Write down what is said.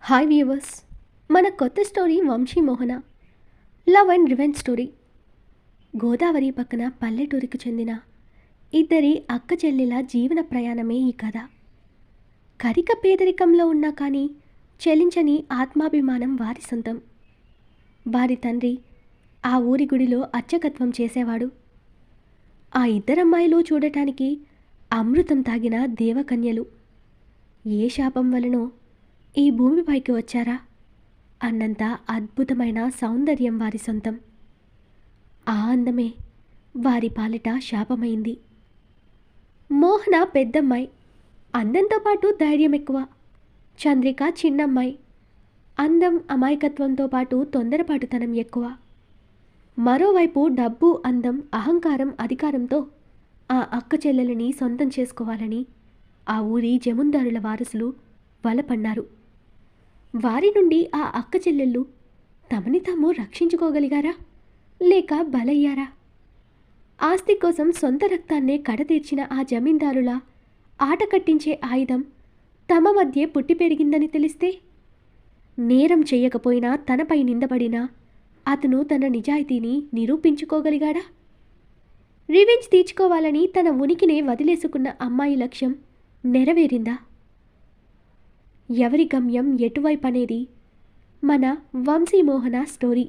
Hi viewers, మన కొత్త story Vamsi Mohana love and revenge story. Godavari పక్కన పల్లెటూరికి చెందిన ఇద్దరి అక్క చెల్లెల జీవన ప్రయాణమే ఈ కథ. కరిక పేదరికంలో ఉన్నా కానీ చెలించని ఆత్మాభిమానం వారి సొంతం. వారి తండ్రి ఆ ఊరి గుడిలో అర్చకత్వం చేసేవాడు. ఆ ఇద్దరమ్మాయిలు చూడటానికి అమృతం తాగిన దేవకన్యలు. ఏ శాపం వలనో ఈ భూమిపైకి వచ్చారా అన్నంత అద్భుతమైన సౌందర్యం వారి సొంతం. ఆ అందమే వారి పాలిట శాపమైంది. మోహన పెద్దమ్మాయి, అందంతో పాటు ధైర్యం ఎక్కువ. చంద్రిక చిన్నమ్మాయి, అందం అమాయకత్వంతో పాటు తొందరపాటుతనం ఎక్కువ. మరోవైపు డబ్బు, అందం, అహంకారం, అధికారంతో ఆ అక్క చెల్లెలని సొంతం చేసుకోవాలని ఆ ఊరి జమీందారుల వారసులు వలపన్నారు. వారి నుండి ఆ అక్క చెల్లెళ్ళు తమని తాము రక్షించుకోగలిగారా లేక బలయ్యారా? ఆస్తి కోసం సొంత రక్తాన్నే కడతీర్చిన ఆ జమీందారుల ఆట కట్టించే ఆయుధం తమ మధ్య పుట్టి పెరిగిందని తెలిస్తే? నేరం చెయ్యకపోయినా తనపై నిందపడినా అతను తన నిజాయితీని నిరూపించుకోగలిగాడా? రివెంజ్ తీర్చుకోవాలని తన ఉనికినే వదిలేసుకున్న అమ్మాయి లక్ష్యం నెరవేరిందా? ఎవరి గమ్యం ఎటువైపు అనేది మన వంశీ మోహన స్టోరీ.